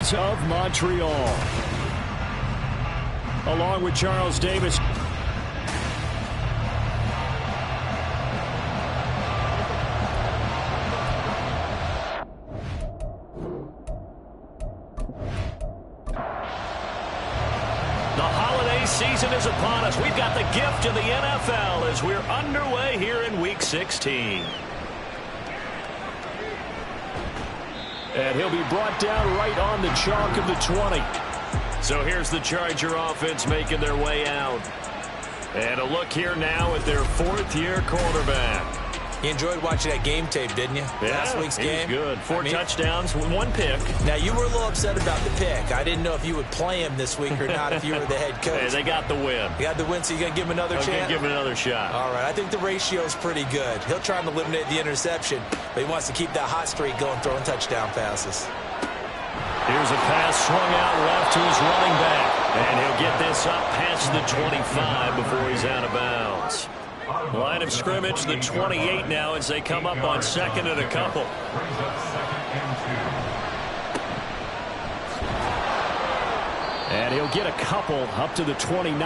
Mounties of Montreal. Along with Charles Davis. Season is upon us. We've got the gift of the NFL as we're underway here in Week 16. And he'll be brought down right on the chalk of the 20. So here's the Charger offense making their way out. And a look here now at their fourth-year quarterback. You enjoyed watching that game tape, didn't you? Yeah, Last week's game. Good. Four touchdowns, one pick. Now, you were a little upset about the pick. I didn't know if you would play him this week or not if you were the head coach. Hey, they got the win. You got the win, so you're going to give him another chance? I'm going to give him another shot. All right. I think the ratio is pretty good. He'll try and eliminate the interception, but he wants to keep that hot streak going, throwing touchdown passes. Here's a pass swung out left to his running back. And he'll get this up past the 25 before he's out of bounds. Line of scrimmage, the 28 now as they come up on second and a couple. And he'll get a couple up to the 29.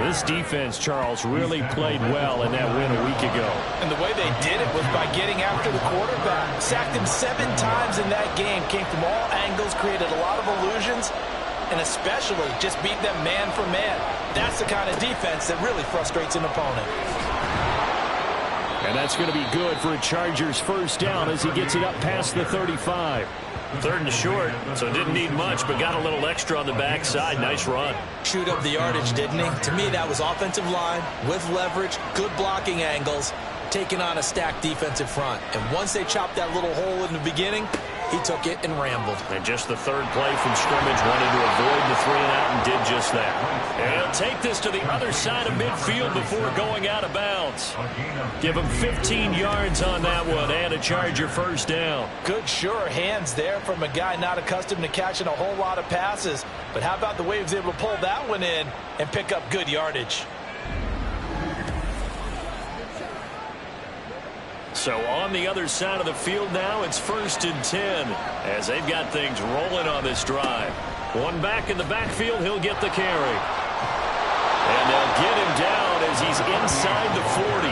This defense, Charles, really played well in that win a week ago. And the way they did it was by getting after the quarterback. Sacked him 7 times in that game. Came from all angles, created a lot of illusions, and especially just beat them man for man. That's the kind of defense that really frustrates an opponent. And that's going to be good for a Chargers first down as he gets it up past the 35. Third and short, so didn't need much, but got a little extra on the backside. Nice run. Chewed up the yardage, didn't he? To me, that was offensive line with leverage, good blocking angles, taking on a stacked defensive front. And once they chopped that little hole in the beginning, he took it and rambled. And just the third play from scrimmage, wanted to avoid the 3-and-out and did just that. And he'll take this to the other side of midfield before going out of bounds. Give him 15 yards on that one and a Charger first down. Good, sure hands there from a guy not accustomed to catching a whole lot of passes. But how about the way he was able to pull that one in and pick up good yardage? So on the other side of the field now, it's 1st and 10 as they've got things rolling on this drive. One back in the backfield, he'll get the carry. And they'll get him down as he's inside the 40.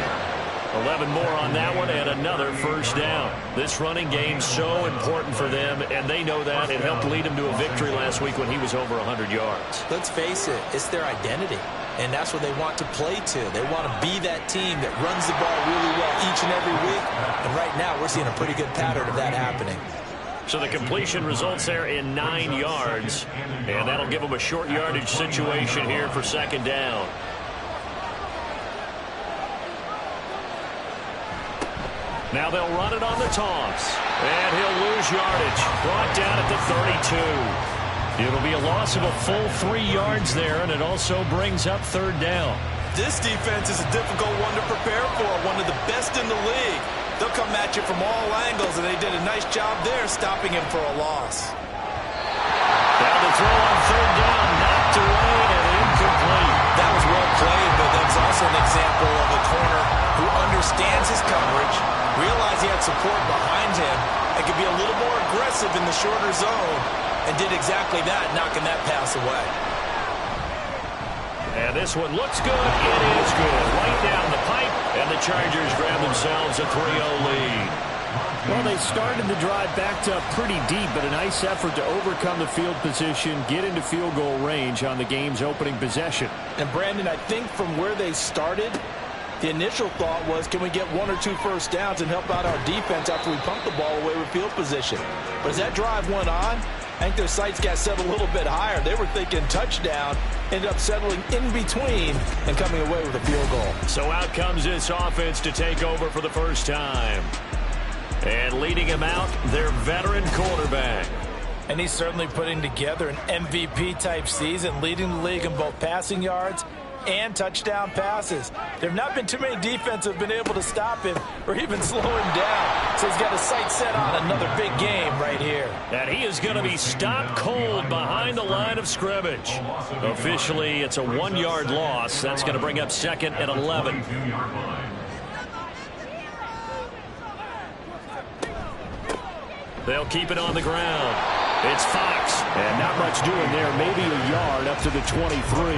11 more on that one and another first down. This running game's so important for them, and they know that. It helped lead him to a victory last week when he was over 100 yards. Let's face it, it's their identity. And that's what they want to play to. They want to be that team that runs the ball really well each and every week. And right now, we're seeing a pretty good pattern of that happening. So the completion results there in 9 yards. And that'll give them a short yardage situation here for second down. Now they'll run it on the toss. And he'll lose yardage. Brought down at the 32. It'll be a loss of a full 3 yards there, and it also brings up third down. This defense is a difficult one to prepare for, one of the best in the league. They'll come at you from all angles, and they did a nice job there stopping him for a loss. Now the throw on third down, knocked away and incomplete. That was well played, but that's also an example of a corner who understands his coverage, realized he had support behind him, and could be a little more aggressive in the shorter zone, and did exactly that, knocking that pass away. And this one looks good. It is good. Right down the pipe, and the Chargers grab themselves a 3-0 lead. Well, they started the drive backed up pretty deep, but a nice effort to overcome the field position, get into field goal range on the game's opening possession. And, Brandon, I think from where they started, the initial thought was, can we get 1 or 2 first downs and help out our defense after we pump the ball away with field position? But as that drive went on, I think their sights got set a little bit higher. They were thinking touchdown, ended up settling in between and coming away with a field goal. So out comes this offense to take over for the first time. And leading him out, their veteran quarterback. And he's certainly putting together an MVP-type season, leading the league in both passing yards and touchdown passes. There have not been too many defenses that have been able to stop him or even slow him down. So he's got his sights set on another big game right here. And he is going to be stopped cold behind the line of scrimmage. Officially, it's a 1-yard loss. That's going to bring up 2nd and 11. They'll keep it on the ground. It's Fox. And not much doing there. Maybe a yard up to the 23.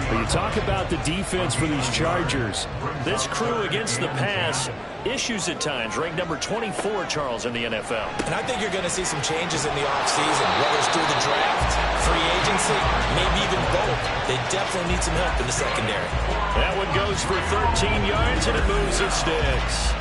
But you talk about the defense for these Chargers. This crew against the pass, issues at times. Ranked number 24, Charles, in the NFL. And I think you're going to see some changes in the offseason, whether it's through the draft, free agency, maybe even both. They definitely need some help in the secondary. That one goes for 13 yards, and it moves the sticks.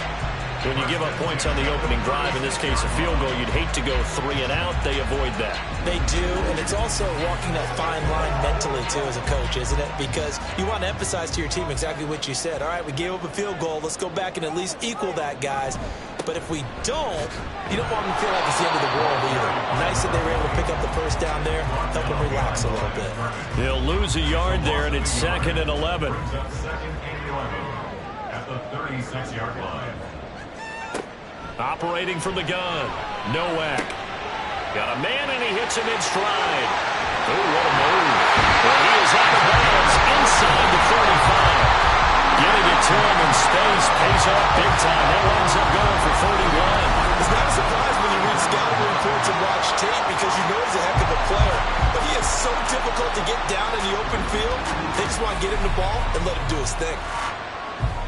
When you give up points on the opening drive, in this case a field goal, you'd hate to go 3 and out. They avoid that. They do, and it's also walking that fine line mentally, too, as a coach, isn't it? Because you want to emphasize to your team exactly what you said. All right, we gave up a field goal. Let's go back and at least equal that, guys. But if we don't, you don't want them to feel like it's the end of the world either. Nice that they were able to pick up the first down there, help them relax a little bit. They'll lose a yard there, and it's 2nd and 11. At the 36-yard line. Operating from the gun. Nowak. Got a man, and he hits him in stride. Oh, what a move. Well, he is out of bounds inside the 35. Getting it to him in space pays off big time. That winds up going for 31. It's not a surprise when you read scouting reports and watch tape because you know he's a heck of a player. But he is so difficult to get down in the open field. They just want to get him the ball and let him do his thing.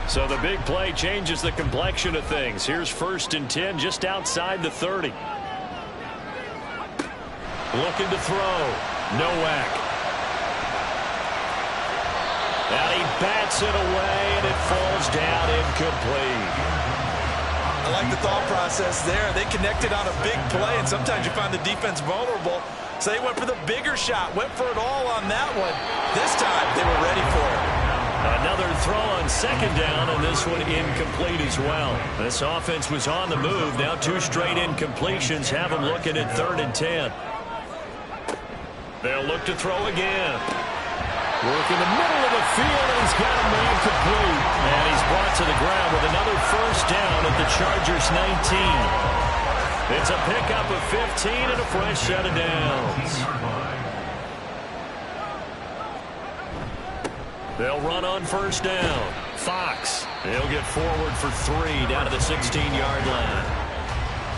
So the big play changes the complexion of things. Here's 1st and 10 just outside the 30. Looking to throw. Nowak. And he bats it away, and it falls down incomplete. I like the thought process there. They connected on a big play, and sometimes you find the defense vulnerable. So they went for the bigger shot, went for it all on that one. This time, they were ready for it. Another throw on 2nd down, and this one incomplete as well. This offense was on the move. Now 2 straight incompletions have them looking at 3rd and 10. They'll look to throw again. Work in the middle of the field, and he's got a man complete. And he's brought to the ground with another 1st down at the Chargers' 19. It's a pickup of 15 and a fresh set of downs. They'll run on 1st down. Fox. He'll get forward for 3 down to the 16-yard line.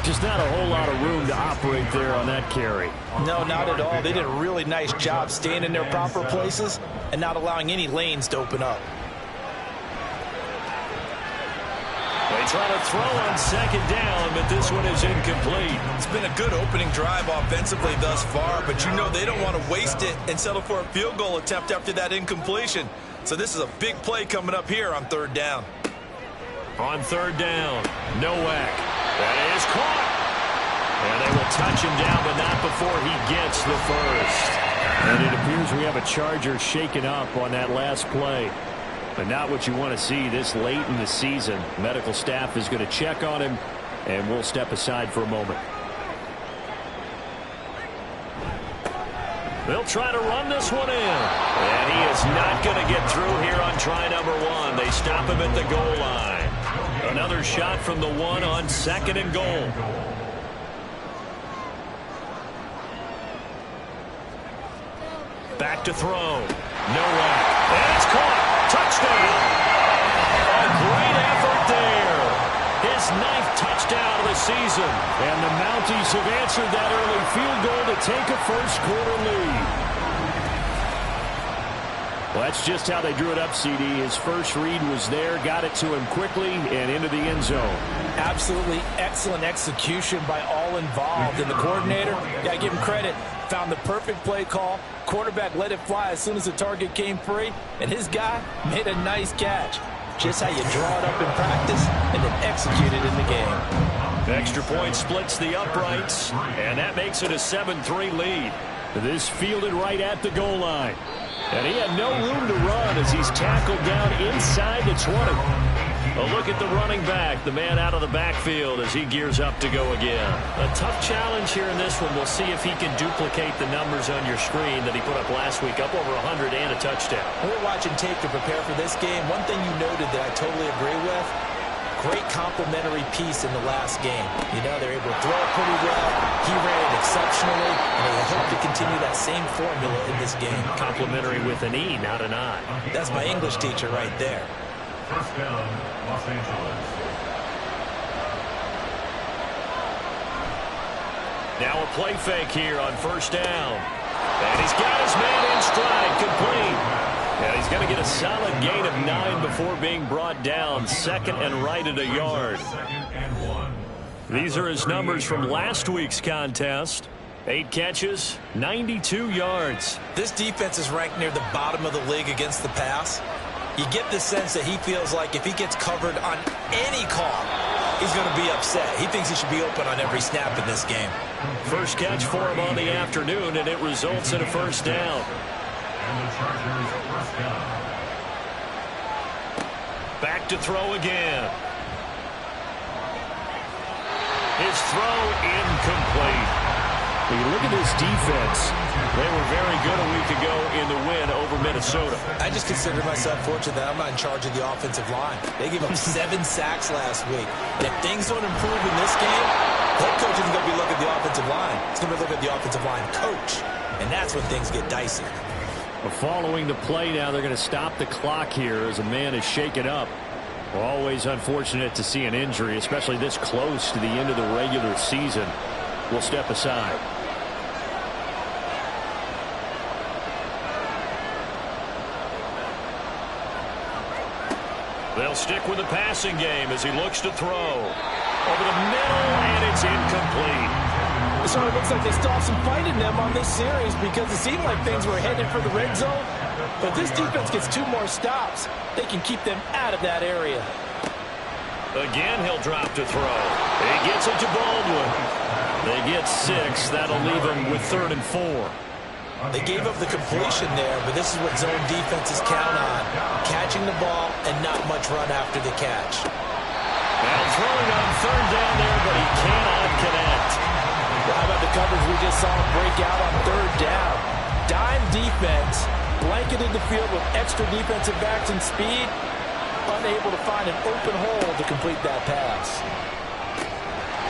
Just not a whole lot of room to operate there on that carry. No, not at all. They did a really nice job staying in their proper places and not allowing any lanes to open up. They try to throw on 2nd down, but this one is incomplete. It's been a good opening drive offensively thus far, but you know they don't want to waste it and settle for a field goal attempt after that incompletion. So this is a big play coming up here on 3rd down. On 3rd down, Nowak. That is caught. And they will touch him down, but not before he gets the first. And it appears we have a Charger shaken up on that last play. But not what you want to see this late in the season. Medical staff is going to check on him, and we'll step aside for a moment. They'll try to run this one in. And he is not going to get through here on try number 1. They stop him at the goal line. Another shot from the 1 on 2nd and goal. Back to throw. Nowak. And it's caught. Touchdown. A great effort there. His 9th touchdown of the season. And the Mounties have answered that early field goal to take a first-quarter lead. Well, that's just how they drew it up, CD. His first read was there, got it to him quickly, and into the end zone. Absolutely excellent execution by all involved. And the coordinator, got to give him credit, found the perfect play call. Quarterback let it fly as soon as the target came free, and his guy made a nice catch. Just how you draw it up in practice and then execute it in the game. Extra point splits the uprights, and that makes it a 7-3 lead. This fielded right at the goal line. And he had no room to run as he's tackled down inside the 20. A look at the running back, the man out of the backfield as he gears up to go again. A tough challenge here in this one. We'll see if he can duplicate the numbers on your screen that he put up last week, up over 100 and a touchdown. We're watching tape to prepare for this game. One thing you noted that I totally agree with, great complimentary piece in the last game. You know, they're able to throw it pretty well. He ran it exceptionally, and they hope to continue that same formula in this game. Complimentary with an E, not an I. That's my English teacher right there. First down, Los Angeles. Now a play fake here on first down. And he's got his man in stride, complete. And he's going to get a solid gain of 9 before being brought down. Second and right at a yard. These are his numbers from last week's contest. 8 catches, 92 yards. This defense is ranked near the bottom of the league against the pass. You get the sense that he feels like if he gets covered on any call, he's going to be upset. He thinks he should be open on every snap in this game. First catch for him on the afternoon, and it results in a first down. And the Chargers first down. Back to throw again. His throw incomplete. When you look at this defense, They were very good a week ago in the win over Minnesota. I just consider myself fortunate that I'm not in charge of the offensive line. They gave up 7 sacks last week. And if things don't improve in this game, head coach isn't going to be looking at the offensive line. He's going to be looking at the offensive line coach. And that's when things get dicey. Following the play now, they're going to stop the clock here as a man is shaken up. Always unfortunate to see an injury, especially this close to the end of the regular season. We'll step aside. They'll stick with the passing game as he looks to throw. Over the middle, and it's incomplete. So it looks like they still have some fight in them on this series because it seemed like things were headed for the red zone. But this defense gets 2 more stops. They can keep them out of that area. Again, he'll drop to throw. He gets it to Baldwin. They get 6. That'll leave him with 3rd and 4. They gave up the completion there, but this is what zone defenses count on. Catching the ball and not much run after the catch. Now throwing on 3rd down there, but he cannot connect. Well, how about the coverage we just saw him break out on 3rd down? Dime defense, blanketed the field with extra defensive backs and speed, unable to find an open hole to complete that pass.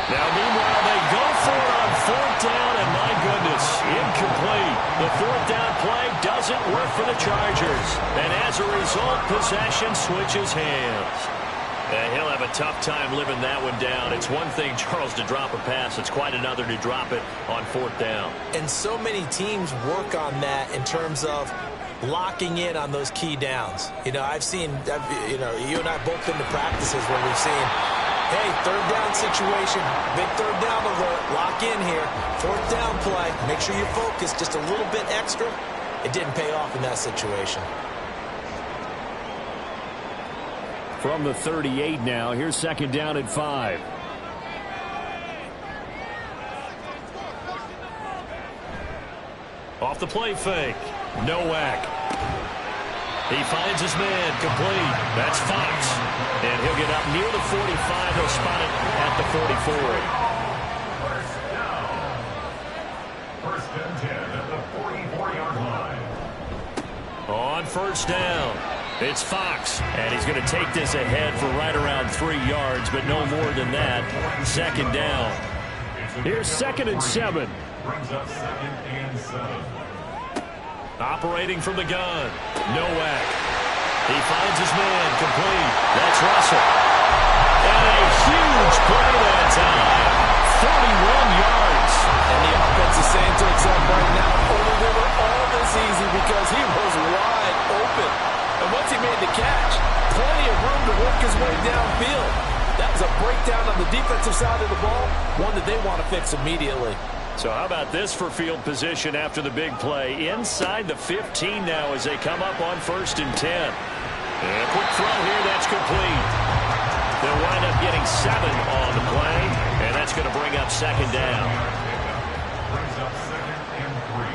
Now, meanwhile, they go for it on 4th down, and my goodness, incomplete. The 4th down play doesn't work for the Chargers. And as a result, possession switches hands. And he'll have a tough time living that one down. It's one thing, Charles, to drop a pass. It's quite another to drop it on 4th down. And so many teams work on that in terms of locking in on those key downs. You know, you and I both been to practices where we've seen, hey, 3rd down situation, big 3rd down alert, lock in here, 4th down play, make sure you focus just a little bit extra. It didn't pay off in that situation. From the 38 now, here's 2nd down and 5. Off the play fake, Nowak. He finds his man, complete. That's Fox. And he'll get up near the 45. He'll spot it at the 44. First down. 1st and 10 at the 44-yard line. On 1st down, it's Fox. And he's going to take this ahead for right around 3 yards, but no more than that. 2nd down. Here's 2nd and 7. Brings up 2nd and 7. Operating from the gun, Nowak. He finds his man, complete. That's Russell. And a huge play that time. 41 yards. And the offense is saying to itself right now, only they were all this easy because he was wide open. And once he made the catch, plenty of room to work his way downfield. That was a breakdown on the defensive side of the ball, one that they want to fix immediately. So how about this for field position after the big play? Inside the 15 now as they come up on 1st and 10. And a quick throw here, that's complete. They'll wind up getting 7 on the play, and that's going to bring up 2nd down. Brings up 2nd and 3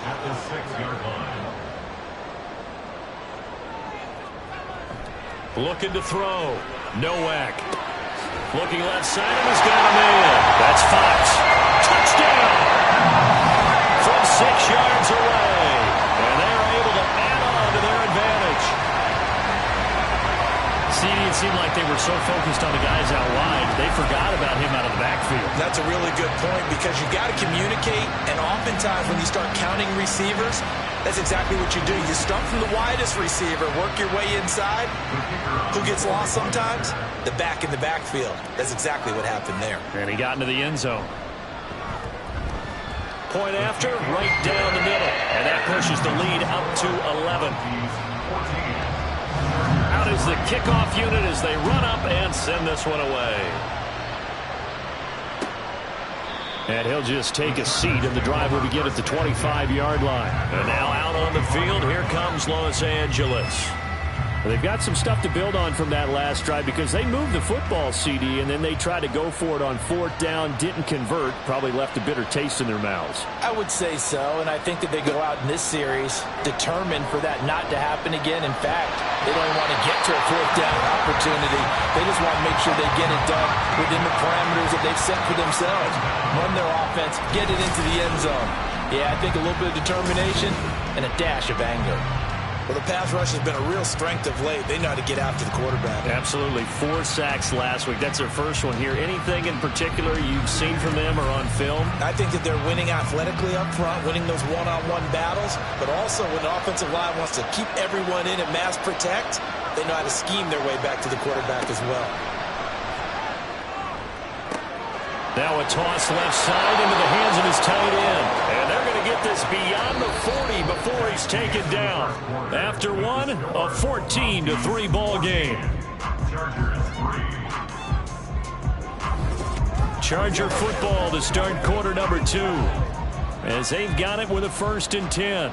at the 6-yard line. Looking to throw. Nowak. Looking left side, and he's got a man. That's Fox. Touchdown! From 6 yards away. And they're able to add on to their advantage. See, it seemed like they were so focused on the guys out wide, they forgot about him out of the backfield. That's a really good point because you got to communicate, and oftentimes when you start counting receivers, that's exactly what you do. You start from the widest receiver, work your way inside. Who gets lost sometimes? The back in the backfield. That's exactly what happened there. And he got into the end zone. point after, right down the middle. And that pushes the lead up to 11. Out is the kickoff unit as they run up and send this one away. And he'll just take a seat, and the drive will begin at the 25-yard line. And now out on the field, here comes Los Angeles. They've got some stuff to build on from that last drive because they moved the football, CD, and then they tried to go for it on 4th down, didn't convert, probably left a bitter taste in their mouths. I would say so, and I think that they go out in this series determined for that not to happen again. In fact, they don't even want to get to a 4th down opportunity. They just want to make sure they get it done within the parameters that they've set for themselves. Run their offense, get it into the end zone. Yeah, I think a little bit of determination and a dash of anger. Well, the pass rush has been a real strength of late. They know how to get after the quarterback. Absolutely. 4 sacks last week. That's their first one here. Anything in particular you've seen from them or on film? I think that they're winning athletically up front, winning those one-on-one battles, but also when the offensive line wants to keep everyone in and mass protect, they know how to scheme their way back to the quarterback as well. Now a toss left side into the hands of his tight end. And they're going to get this beyond the 40 before he's taken down. After one, a 14-3 ball game. Charger football to start quarter number 2. As they've got it with a 1st and 10.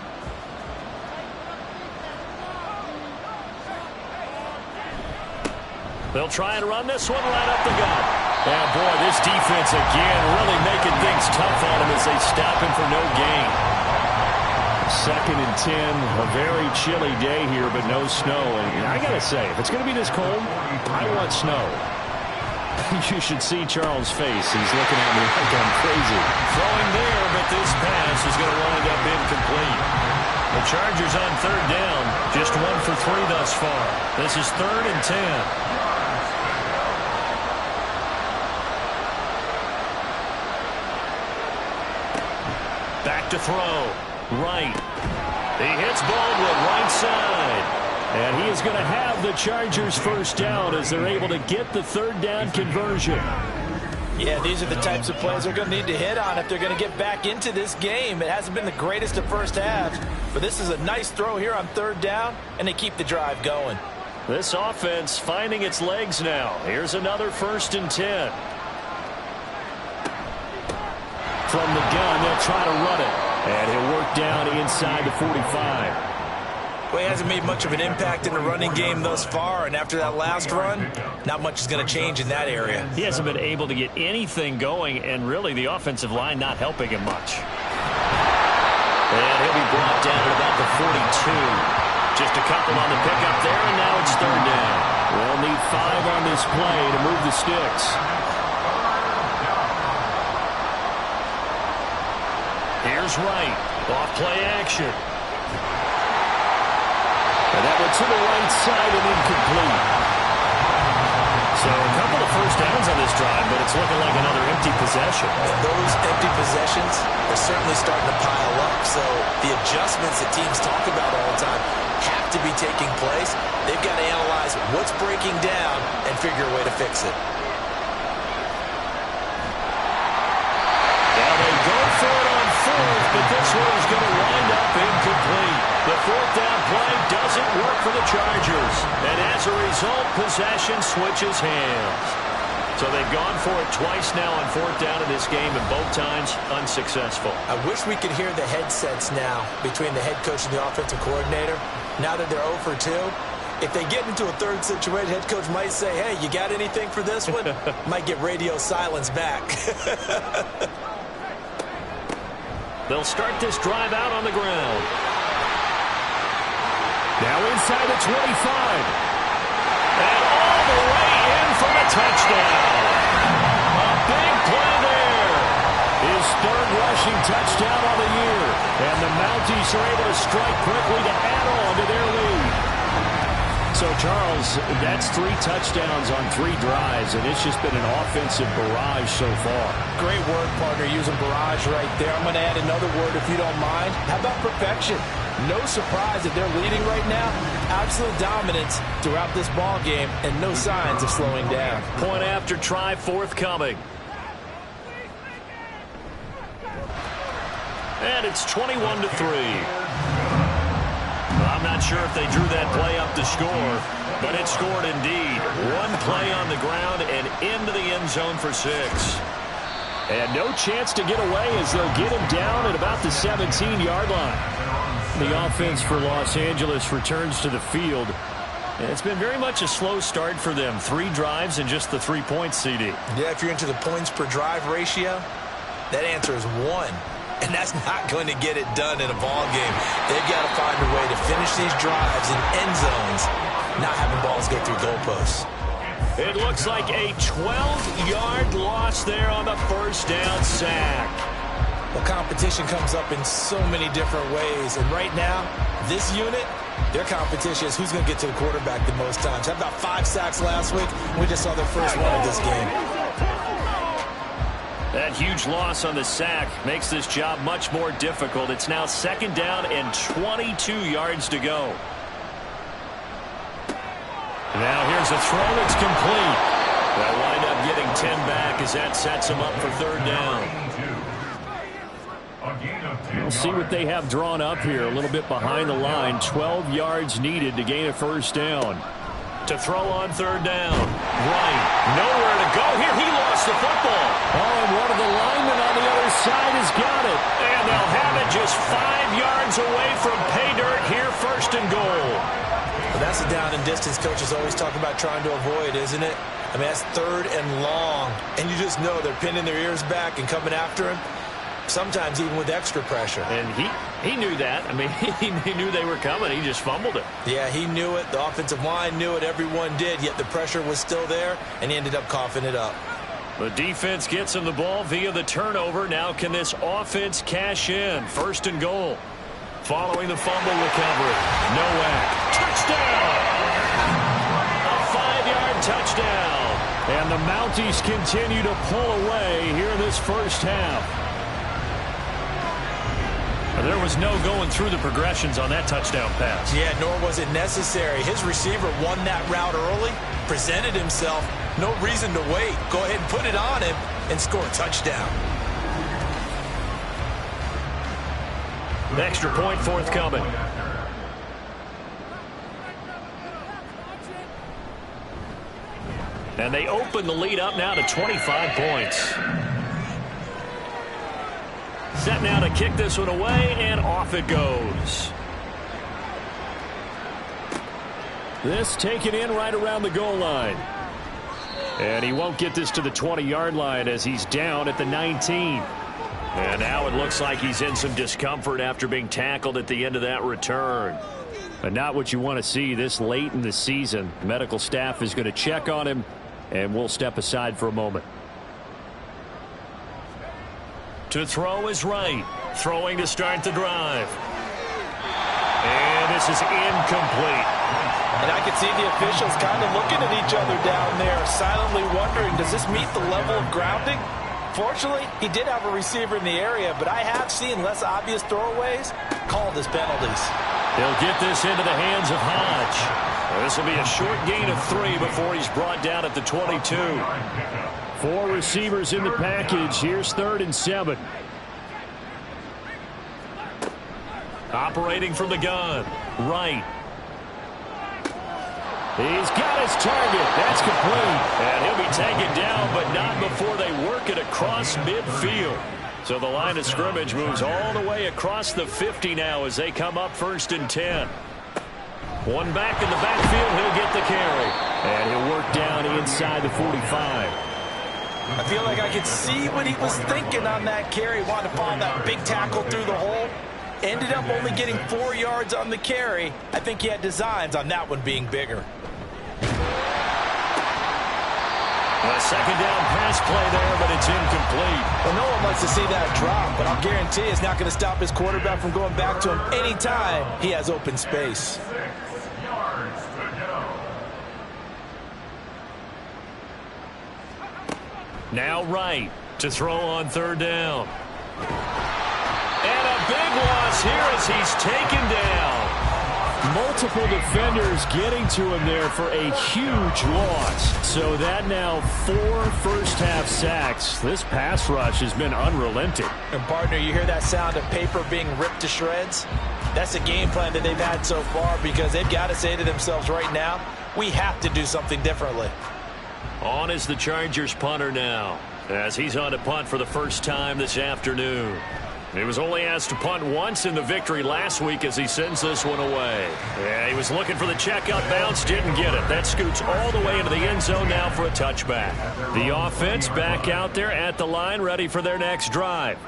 They'll try and run this one right up the gut. Yeah, boy, this defense again really making things tough on him as they stop him for no gain. 2nd and 10, a very chilly day here, but no snow. And I got to say, if it's going to be this cold, I want snow. You should see Charles' face. He's looking at me like I'm crazy. Throwing there, but this pass is going to wind up incomplete. The Chargers on 3rd down, just 1 for 3 thus far. This is 3rd and 10. Back to throw. Right. He hits Baldwin right side. And he is going to have the Chargers 1st down as they're able to get the 3rd down conversion. Yeah, these are the types of plays they're going to need to hit on if they're going to get back into this game. It hasn't been the greatest of first halves, but this is a nice throw here on 3rd down, and they keep the drive going. This offense finding its legs now. Here's another 1st and 10. From the gun, they'll try to run it. And he'll work down inside the 45. Well, he hasn't made much of an impact in the running game thus far, and after that last run, not much is going to change in that area. He hasn't been able to get anything going, and really the offensive line not helping him much. And he'll be brought down at about the 42. Just a couple on the pickup there, and now it's 3rd down. They'll need 5 on this play to move the sticks. Here's Wright. Off play action. And that one to the right side and incomplete. So a couple of 1st downs on this drive, but it's looking like another empty possession. And those empty possessions are certainly starting to pile up. So the adjustments that teams talk about all the time have to be taking place. They've got to analyze what's breaking down and figure a way to fix it. Now they go for it on 4th, but this one is going to wind up incomplete. The 4th down play doesn't work for the Chargers. And as a result, possession switches hands. So they've gone for it twice now on 4th down in this game, and both times unsuccessful. I wish we could hear the headsets now between the head coach and the offensive coordinator. Now that they're 0 for 2, if they get into a 3rd situation, head coach might say, hey, you got anything for this one? Might get radio silence back. They'll start this drive out on the ground. Now inside the 25. And all the way in for a touchdown. A big play there. His 3rd rushing touchdown on the year. And the Mounties are able to strike quickly to add on to their lead. So, Charles, that's 3 touchdowns on 3 drives, and it's just been an offensive barrage so far. Great work, partner, using barrage right there. I'm going to add another word if you don't mind. How about perfection? No surprise that they're leading right now. Absolute dominance throughout this ball game, and no signs of slowing down. Point after try forthcoming. And it's 21-3. I'm not sure if they drew that play up to score, but it scored indeed. One play on the ground and into the end zone for 6. And no chance to get away as they'll get him down at about the 17-yard line. The offense for Los Angeles returns to the field. And it's been very much a slow start for them. 3 drives and just the 3 points, CD. Yeah, if you're into the points per drive ratio, that answer is 1. And that's not going to get it done in a ball game. They've got to find a way to finish these drives in end zones, not having balls go through goalposts. It looks like a 12-yard loss there on the first down sack. Well, competition comes up in so many different ways. And right now, this unit, their competition is who's going to get to the quarterback the most times. Had about 5 sacks last week. We just saw their first one of this game. That huge loss on the sack makes this job much more difficult. It's now 2nd down and 22 yards to go. Now here's a throw that's complete. They'll wind up getting 10 back as that sets them up for 3rd down. We'll see what they have drawn up here. A little bit behind the line. 12 yards needed to gain a 1st down. To throw on 3rd down. Right. Nowhere to go here. He lost the football. Oh, and one of the linemen on the other side has got it. And they'll have it just 5 yards away from pay dirt here, 1st and goal. Well, that's a down and distance coaches always talk about trying to avoid, isn't it? I mean, that's 3rd and long. And you just know they're pinning their ears back and coming after him. Sometimes even with extra pressure. And he knew that. I mean, he knew they were coming. He just fumbled it. Yeah, he knew it. The offensive line knew it. Everyone did. Yet the pressure was still there, and he ended up coughing it up. The defense gets him the ball via the turnover. Now can this offense cash in? 1st and goal. Following the fumble recovery. Nowak. Touchdown! A 5-yard touchdown. And the Mounties continue to pull away here in this first half. There was no going through the progressions on that touchdown pass. Yeah, nor was it necessary. His receiver won that route early, presented himself. No reason to wait. Go ahead and put it on him and score a touchdown. An extra point forthcoming. And they open the lead up now to 25 points. Set now to kick this one away, and off it goes. This taken in right around the goal line. And he won't get this to the 20-yard line as he's down at the 19. And now it looks like he's in some discomfort after being tackled at the end of that return. But not what you want to see this late in the season. Medical staff is going to check on him, and we'll step aside for a moment. To throw is right. Throwing to start the drive. And this is incomplete. And I could see the officials kind of looking at each other down there, silently wondering, does this meet the level of grounding? Fortunately, he did have a receiver in the area, but I have seen less obvious throwaways called as penalties. They'll get this into the hands of Hodge. This will be a short gain of 3 before he's brought down at the 22. 4 receivers in the package. Here's 3rd and 7. Operating from the gun. Right. He's got his target. That's complete. And he'll be taken down, but not before they work it across midfield. So the line of scrimmage moves all the way across the 50 now as they come up 1st and 10. One back in the backfield. He'll get the carry. And he'll work down inside the 45. I feel like I could see what he was thinking on that carry. Wanted to follow that big tackle through the hole. Ended up only getting 4 yards on the carry. I think he had designs on that one being bigger. A 2nd down pass play there, but it's incomplete. Well, no one likes to see that drop, but I'll guarantee it's not going to stop his quarterback from going back to him anytime he has open space. 6 yards to go. Now right to throw on 3rd down. And a big loss here as he's taken down. Multiple defenders getting to him there for a huge loss. So that now 4 first-half sacks. This pass rush has been unrelenting. And, partner, you hear that sound of paper being ripped to shreds? That's the game plan that they've had so far because they've got to say to themselves right now, we have to do something differently. On is the Chargers punter now, as he's on to punt for the first time this afternoon. He was only asked to punt once in the victory last week as he sends this one away. Yeah, he was looking for the checkout bounce, didn't get it. That scoots all the way into the end zone now for a touchback. The offense back out there at the line, ready for their next drive.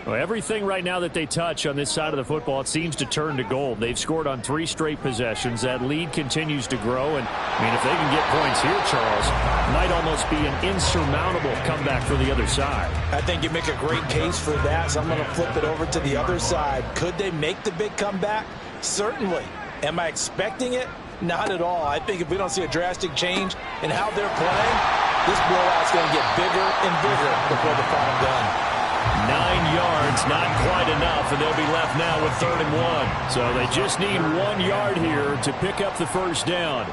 Well, everything right now that they touch on this side of the football, it seems to turn to gold. They've scored on 3 straight possessions. That lead continues to grow. And, I mean, if they can get points here, Charles, might almost be an insurmountable comeback for the other side. I think you make a great case for that, so I'm going to flip it over to the other side. Could they make the big comeback? Certainly. Am I expecting it? Not at all. I think if we don't see a drastic change in how they're playing, this blowout's going to get bigger and bigger before the final gun. 9 yards, not quite enough, and they'll be left now with 3rd and 1. So they just need 1 yard here to pick up the first down.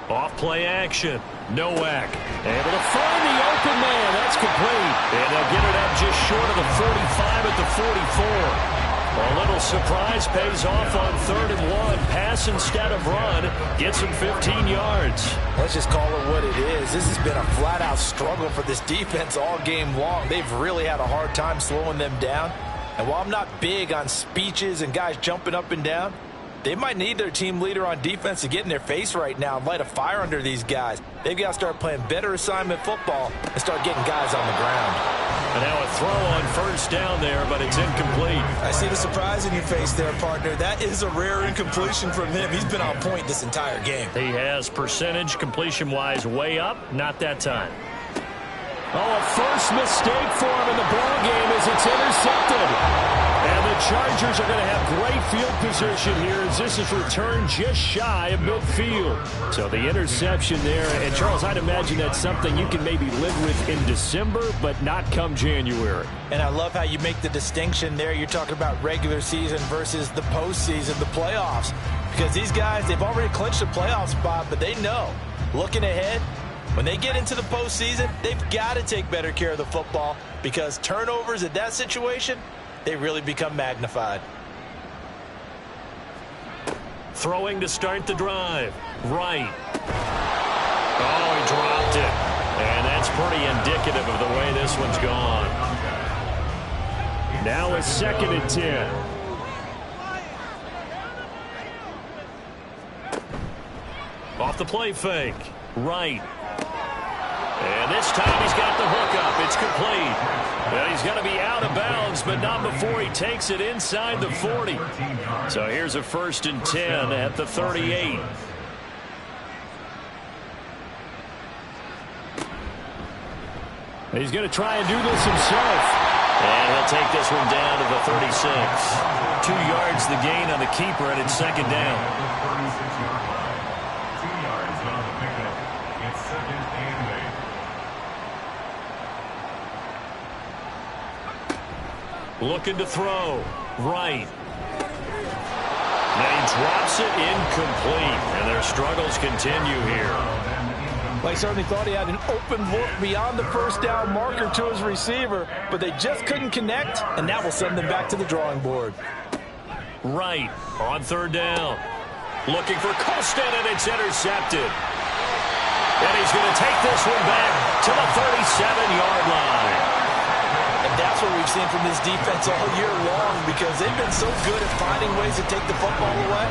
Off play action. Nowak able to find the open man. That's complete. And they'll get it up just short of the 45 at the 44. A little surprise pays off on 3rd and 1. Pass instead of run. Gets him 15 yards. Let's just call it what it is. This has been a flat-out struggle for this defense all game long. They've really had a hard time slowing them down. And while I'm not big on speeches and guys jumping up and down, they might need their team leader on defense to get in their face right now and light a fire under these guys. They've got to start playing better assignment football and start getting guys on the ground. And now a throw on 1st down there, but it's incomplete. I see the surprise in your face there, partner. That is a rare incompletion from him. He's been on point this entire game. He has percentage completion-wise way up. Not that time. Oh, a first mistake for him in the ball game as it's intercepted. And the Chargers are going to have great field position here as this is returned just shy of midfield. So the interception there, and Charles, I'd imagine that's something you can maybe live with in December, but not come January. And I love how you make the distinction there. You're talking about regular season versus the postseason, the playoffs. Because these guys, they've already clinched a playoff spot, but they know, looking ahead, when they get into the postseason, they've got to take better care of the football because turnovers in that situation, they really become magnified. Throwing to start the drive. Right. Oh, he dropped it. And that's pretty indicative of the way this one's gone. Now a 2nd and 10. Off the play fake. Right. And this time he's got the hook up. It's complete. And he's going to be out of bounds, but not before he takes it inside the 40. So here's a 1st and 10 at the 38. He's going to try and do this himself. And he'll take this one down to the 36. 2 yards the gain on the keeper, and it's 2nd down. Looking to throw. Right. And he drops it incomplete. And their struggles continue here. Well, he certainly thought he had an open look beyond the 1st down marker to his receiver, but they just couldn't connect, and that will send them back to the drawing board. Right. On 3rd down. Looking for Colston, and it's intercepted. And he's going to take this one back to the 37-yard line. And that's what we've seen from this defense all year long because they've been so good at finding ways to take the football away.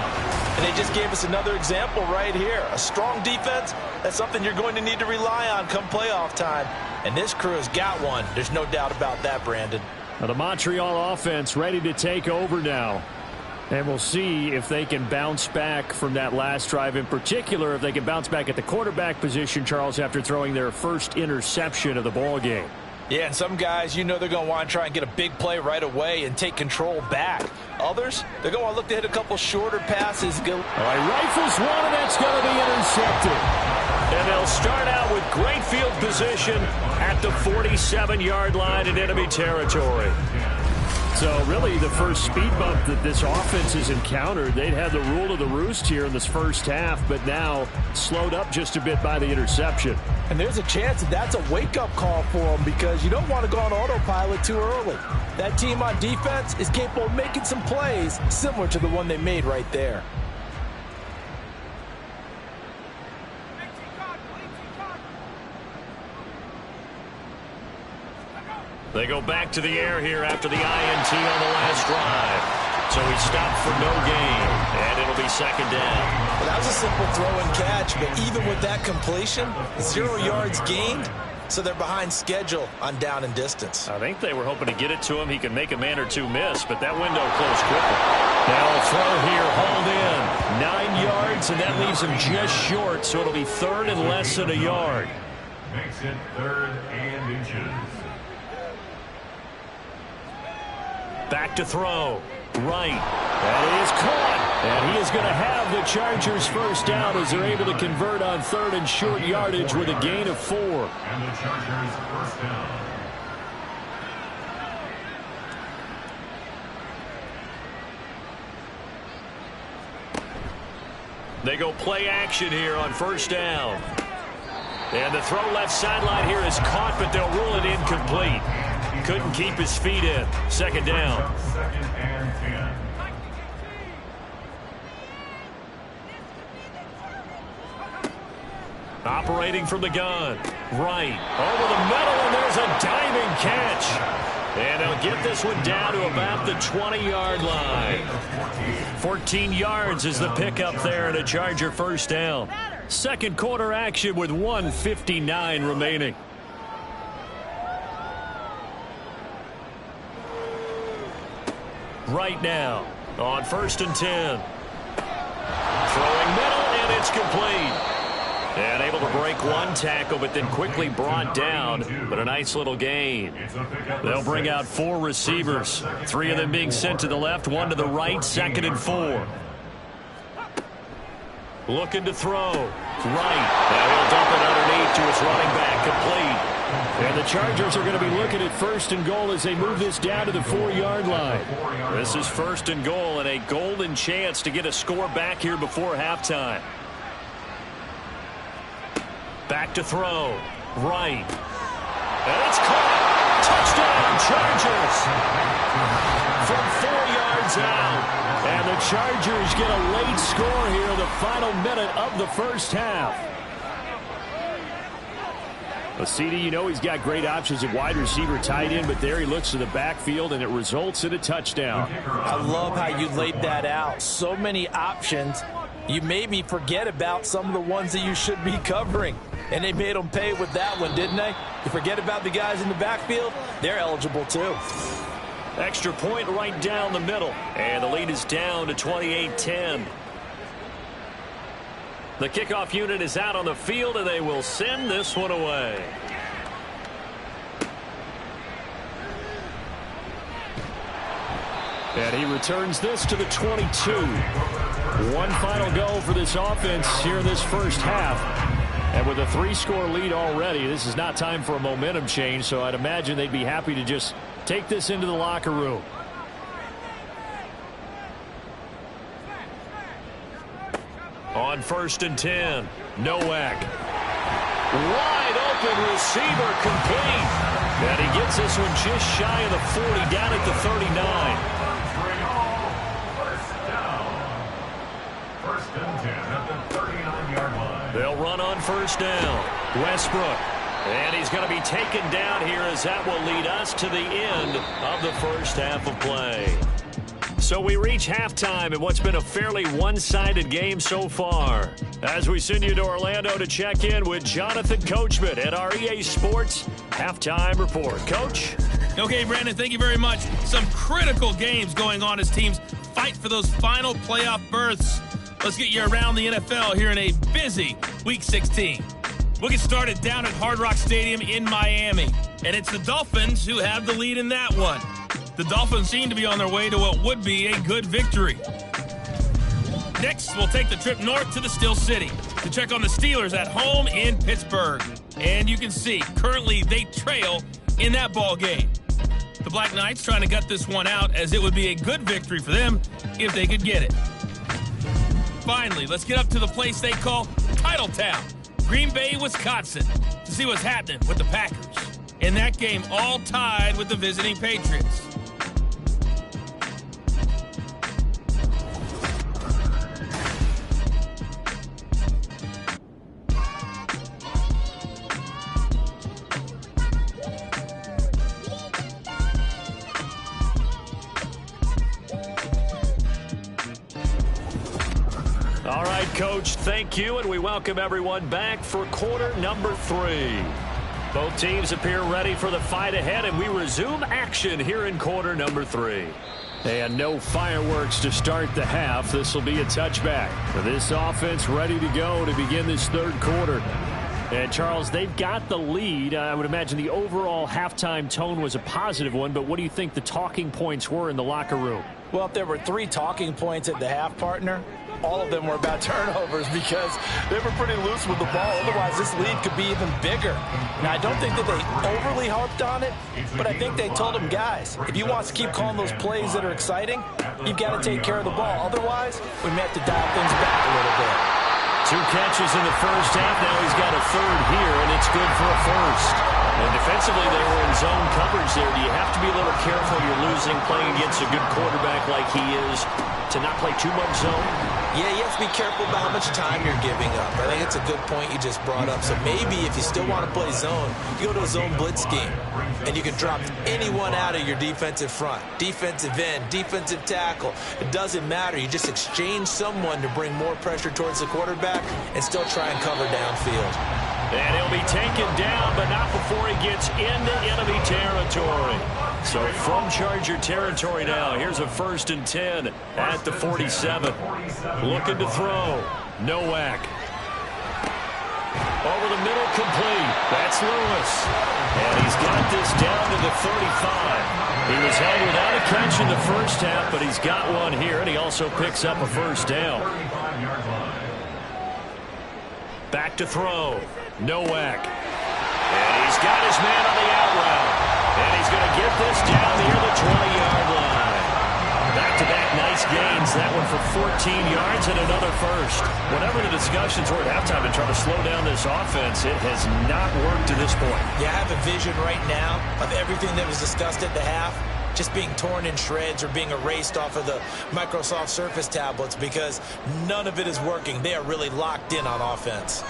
And they just gave us another example right here. A strong defense, that's something you're going to need to rely on come playoff time. And this crew has got one. There's no doubt about that, Brandon. Now the Montreal offense ready to take over now. And we'll see if they can bounce back from that last drive. In particular, if they can bounce back at the quarterback position, Charles, after throwing their first interception of the ball game. Yeah, and some guys, you know they're going to want to try and get a big play right away and take control back. Others, they're going to want to look to hit a couple shorter passes. All right, rifles one, and that's going to be intercepted. And they'll start out with great field position at the 47-yard line in enemy territory. So really the first speed bump that this offense has encountered, they'd had the rule of the roost here in this first half, but now slowed up just a bit by the interception. And there's a chance that that's a wake-up call for them because you don't want to go on autopilot too early. That team on defense is capable of making some plays similar to the one they made right there. They go back to the air here after the INT on the last drive. So he stopped for no gain, and it'll be second down. Well, that was a simple throw and catch, but even with that completion, 0 yards gained, so they're behind schedule on down and distance. I think they were hoping to get it to him. He could make a man or two miss, but that window closed quickly. Now a throw here, hauled in. 9 yards, and that leaves him just short, so it'll be third and less than a yard. Makes it 3rd and inches. Back to throw. Right. That is caught. And he is going to have the Chargers first down as they're able to convert on 3rd and short yardage with a gain of 4. And the Chargers first down. They go play action here on first down. And the throw left sideline here is caught, but they'll rule it incomplete. Couldn't keep his feet in. Second down. 2nd and 10. Operating from the gun. Right. Over the middle, and there's a diving catch. And they'll get this one down to about the 20-yard line. 14 yards is the pickup there, and a Charger first down. Second quarter action with 1:59 remaining. Right now on 1st and 10. Throwing middle, and it's complete. And able to break one tackle, but then quickly brought down. But a nice little gain. They'll bring out 4 receivers. 3 of them being sent to the left, 1 to the right, 2nd and 4. Looking to throw. Right. Now he'll dump it underneath to his running back, complete. And the Chargers are going to be looking at 1st and goal as they move this down to the 4-yard line. This is 1st and goal and a golden chance to get a score back here before halftime. Back to throw. Right. And it's caught. Touchdown, Chargers. From 4 yards out. And the Chargers get a late score here in the final minute of the first half. Well, CD, you know he's got great options at wide receiver, tight end, but there he looks to the backfield, and it results in a touchdown. I love how you laid that out. So many options. You made me forget about some of the ones that you should be covering. And they made them pay with that one, didn't they? You forget about the guys in the backfield? They're eligible too. Extra point right down the middle. And the lead is down to 28-10. The kickoff unit is out on the field, and they will send this one away. And he returns this to the 22. One final go for this offense here in this first half. And with a 3-score lead already, this is not time for a momentum change, so I'd imagine they'd be happy to just take this into the locker room. On 1st and 10, Nowak. Wide open receiver, complete. And he gets this one just shy of the 40, down at the 39. First and 10 at the 39-yard line. They'll run on first down. Westbrook. And he's going to be taken down here as that will lead us to the end of the first half of play. So we reach halftime in what's been a fairly one-sided game so far. As we send you to Orlando to check in with Jonathan Coachman at our EA Sports Halftime Report. Coach? Okay, Brandon, thank you very much. Some critical games going on as teams fight for those final playoff berths. Let's get you around the NFL here in a busy Week 16. We'll get started down at Hard Rock Stadium in Miami. And it's the Dolphins who have the lead in that one. The Dolphins seem to be on their way to what would be a good victory. Next, we'll take the trip north to the Steel City to check on the Steelers at home in Pittsburgh. And you can see, currently they trail in that ball game. The Black Knights trying to gut this one out, as it would be a good victory for them if they could get it. Finally, let's get up to the place they call Titletown, Green Bay, Wisconsin, to see what's happening with the Packers. In that game, all tied with the visiting Patriots. All right, Coach, thank you, and we welcome everyone back for quarter number 3. Both teams appear ready for the fight ahead, and we resume action here in quarter number 3. And no fireworks to start the half. This will be a touchback. This offense ready to go to begin this third quarter. And, Charles, they've got the lead. I would imagine the overall halftime tone was a positive one, but what do you think the talking points were in the locker room? Well, if there were 3 talking points at the half, partner, all of them were about turnovers because they were pretty loose with the ball. Otherwise, this lead could be even bigger. Now, I don't think that they overly harped on it, but I think they told them, guys, if you want us to keep calling those plays that are exciting, you've got to take care of the ball. Otherwise, we may have to dial things back a little bit. 2 catches in the first half. Now he's got a third here, and it's good for a first. And defensively, they were in zone coverage there. Do you have to be a little careful? You're losing playing against a good quarterback like he is to not play too much zone? Yeah, you have to be careful about how much time you're giving up. I think it's a good point you just brought up. So maybe if you still want to play zone, you go to a zone blitz scheme, and you can drop anyone out of your defensive front, defensive end, defensive tackle. It doesn't matter. You just exchange someone to bring more pressure towards the quarterback and still try and cover downfield. And he'll be taken down, but not before he gets into enemy territory. So from Charger territory now, here's a 1st and 10 at the 47. Looking to throw. Nowak. Over the middle, complete. That's Lewis. And he's got this down to the 35. He was held without a catch in the first half, but he's got one here, and he also picks up a first down. Back to throw. Nowak. And he's got his man on the out route. And he's going to get this down near the 20-yard line. Back-to-back nice gains. That one for 14 yards and another first. Whatever the discussions were at halftime to try to slow down this offense, it has not worked to this point. Yeah, I have a vision right now of everything that was discussed at the half just being torn in shreds or being erased off of the Microsoft Surface tablets because none of it is working. They are really locked in on offense.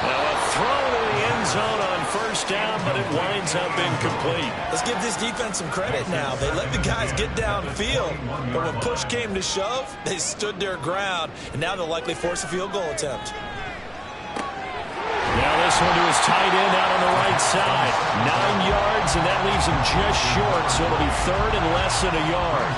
Now a throw to the end zone on first down, but it winds up incomplete. Let's give this defense some credit now. They let the guys get downfield, but when push came to shove, they stood their ground, and now they'll likely force a field goal attempt. Now this one to his tight end out on the right side. 9 yards, and that leaves him just short, so it'll be 3rd and less than a yard.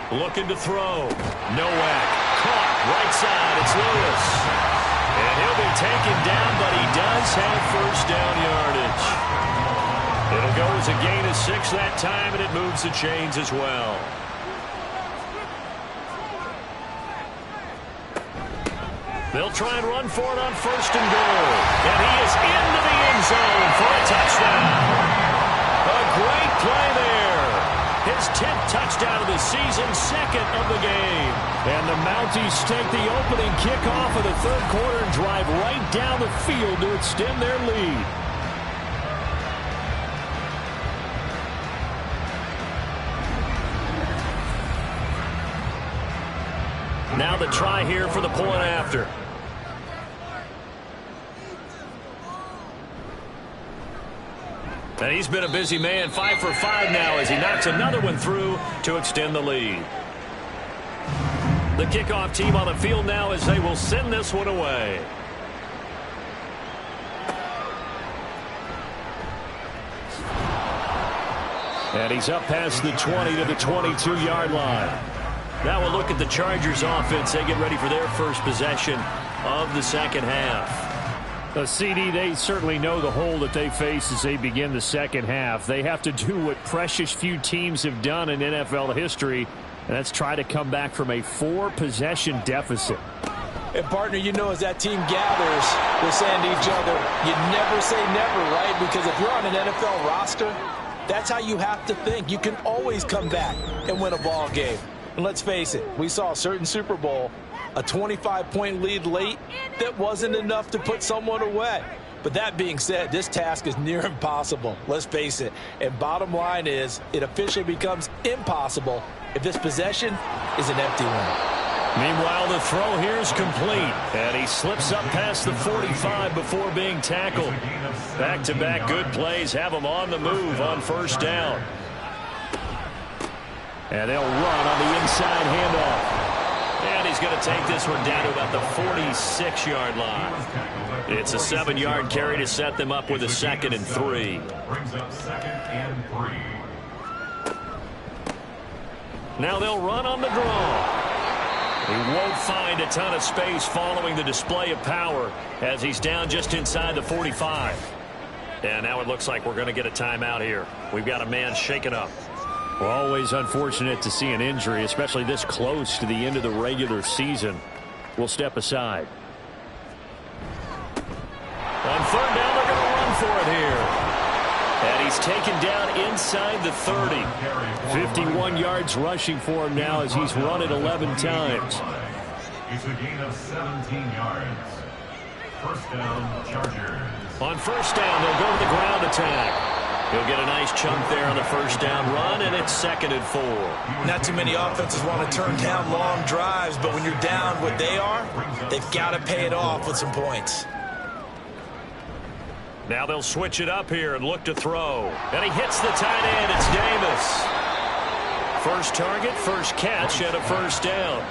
Looking to throw. Nowak. Caught. Right side. It's Lewis. And he'll be taken down, but he does have first down yardage. It'll go as a gain of 6 that time, and it moves the chains as well. They'll try and run for it on 1st and goal. And he is into the end zone for a touchdown. A great play there. His 10th touchdown of the season, 2nd of the game. And the Mounties take the opening kickoff of the third quarter and drive right down the field to extend their lead. Now the try here for the point after. And he's been a busy man, 5 for 5 now as he knocks another one through to extend the lead. The kickoff team on the field now as they will send this one away. And he's up past the 20 to the 22-yard line. Now we'll look at the Chargers offense. They get ready for their first possession of the second half. CD, they certainly know the hole that they face as they begin the second half. They have to do what precious few teams have done in NFL history, and that's try to come back from a 4-possession deficit. And, partner, you know, as that team gathers, they're saying to each other, you never say never, right? Because if you're on an NFL roster, that's how you have to think. You can always come back and win a ball game. And let's face it, we saw a certain Super Bowl, a 25-point lead late that wasn't enough to put someone away. But that being said, this task is near impossible. Let's face it. And bottom line is, it officially becomes impossible if this possession is an empty one. Meanwhile, the throw here is complete, and he slips up past the 45 before being tackled. Back-to-back good plays have him on the move on first down. And they'll run on the inside handoff. And he's going to take this one down to about the 46-yard line. It's a 7-yard carry to set them up with a 2nd and 3. Brings up 2nd and 3. Now they'll run on the draw. He won't find a ton of space following the display of power as he's down just inside the 45. And now it looks like we're going to get a timeout here. We've got a man shaken up. Well, always unfortunate to see an injury, especially this close to the end of the regular season. We'll step aside. On third down, they're going to run for it here. And he's taken down inside the 30. 51 yards rushing for him now as he's run it 11 times. It's a gain of 17 yards. First down, Chargers. On first down, they'll go to the ground attack. He'll get a nice chunk there on the first down run, and it's 2nd and 4. Not too many offenses want to turn down long drives, but when you're down what they are, they've got to pay it off with some points. Now they'll switch it up here and look to throw. And he hits the tight end. It's Davis. First target, first catch, and a first down.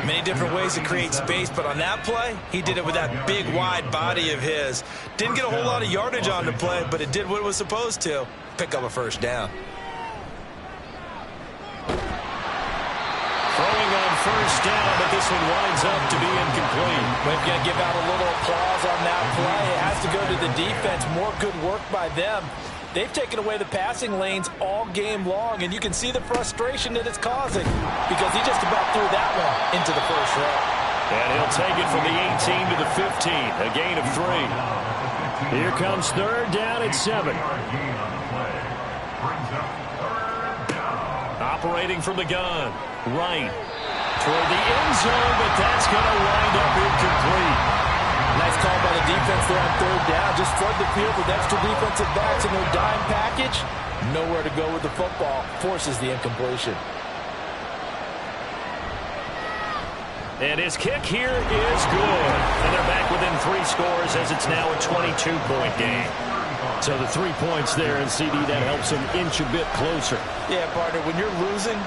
Many different ways to create space, but on that play, he did it with that big, wide body of his. Didn't get a whole lot of yardage on the play, but it did what it was supposed to. Pick up a first down. Throwing on first down, but this one winds up to be incomplete. We're going to give out a little applause on that play. It has to go to the defense. More good work by them. They've taken away the passing lanes all game long, and you can see the frustration that it's causing because he just about threw that one into the first row. And he'll take it from the 18 to the 15, a gain of 3. Here comes third down at 7. Operating from the gun, right toward the end zone, but that's going to wind up incomplete. Nice call by the defense there on third down. Just flood the field with extra defensive backs in their dime package. Nowhere to go with the football. Forces the incompletion. And his kick here is good. And they're back within 3 scores as it's now a 22-point game. So the 3 points there, and CD, that helps them inch a bit closer. Yeah, partner, when you're losing,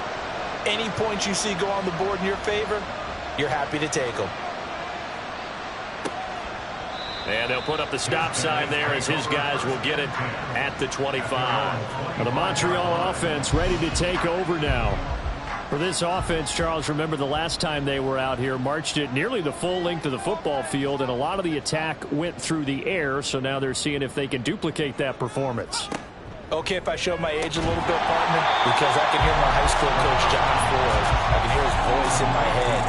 any points you see go on the board in your favor, you're happy to take them. And they'll put up the stop sign there as his guys will get it at the 25. Now the Montreal offense ready to take over now. For this offense, Charles, remember the last time they were out here, marched it nearly the full length of the football field, and a lot of the attack went through the air, so now they're seeing if they can duplicate that performance. Okay, if I show my age a little bit, partner, because I can hear my high school coach, John Ford. I can hear his voice in my head.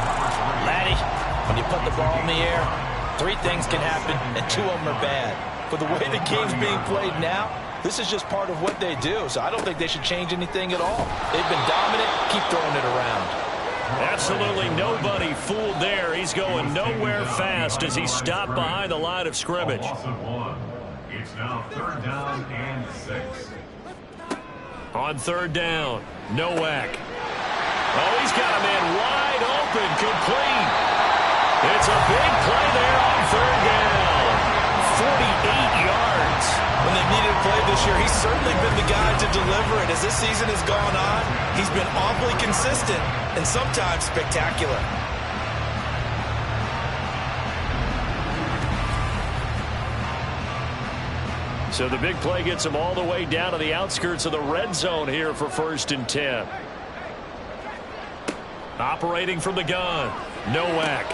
Laddie, when you put the ball in the air, 3 things can happen, and 2 of them are bad. But the way the game's being played now, this is just part of what they do, so I don't think they should change anything at all. They've been dominant. Keep throwing it around. Absolutely nobody fooled there. He's going nowhere fast as he stopped behind the line of scrimmage. It's now third down and 6. On third down, Nowak. Oh, he's got a man wide open, complete. It's a big play there on third down. 48 yards. When they needed a play this year, he's certainly been the guy to deliver it. As this season has gone on, he's been awfully consistent and sometimes spectacular. So the big play gets him all the way down to the outskirts of the red zone here for 1st and 10. Operating from the gun, Nowak.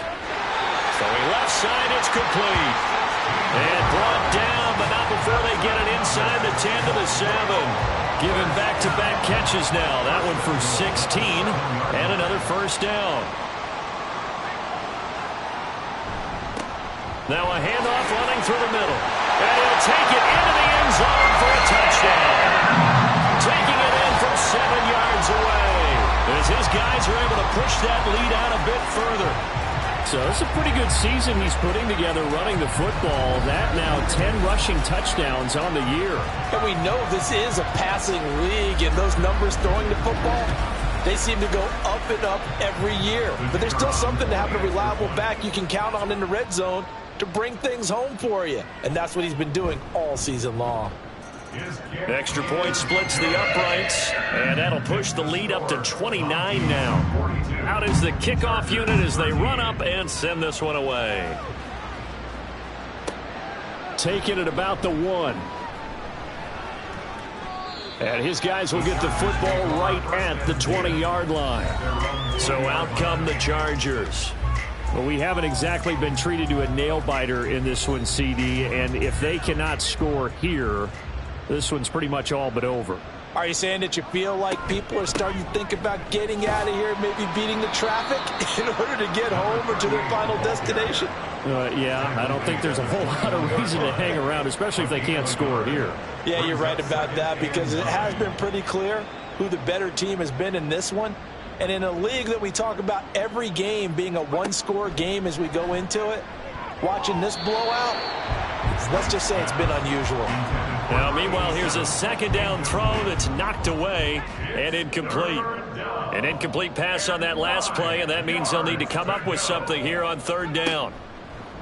Throwing left side, it's complete. And brought down, but not before they get it inside the 10 to the 7. Given back-to-back catches now. That one for 16 and another first down. Now a handoff running through the middle. And he'll take it into the end zone for a touchdown. Taking it in from 7 yards away. As his guys are able to push that lead out a bit further. So it's a pretty good season he's putting together running the football. That now 10 rushing touchdowns on the year. And we know this is a passing league, and those numbers throwing the football, they seem to go up and up every year. But there's still something to have a reliable back you can count on in the red zone to bring things home for you. And that's what he's been doing all season long. Extra point splits the uprights, and that'll push the lead up to 29 now. Out is the kickoff unit as they run up and send this one away. Taking it about the 1. And his guys will get the football right at the 20-yard line. So out come the Chargers. Well, we haven't exactly been treated to a nail-biter in this one, CD, and if they cannot score here, this one's pretty much all but over. Are you saying that you feel like people are starting to think about getting out of here, maybe beating the traffic in order to get home or to their final destination? Yeah, I don't think there's a whole lot of reason to hang around, especially if they can't score here. Yeah, you're right about that, because it has been pretty clear who the better team has been in this one. And in a league that we talk about every game being a one-score game as we go into it, watching this blowout, let's just say it's been unusual. Now, meanwhile, here's a second down throw that's knocked away and incomplete. An incomplete pass on that last play, and that means they'll need to come up with something here on third down.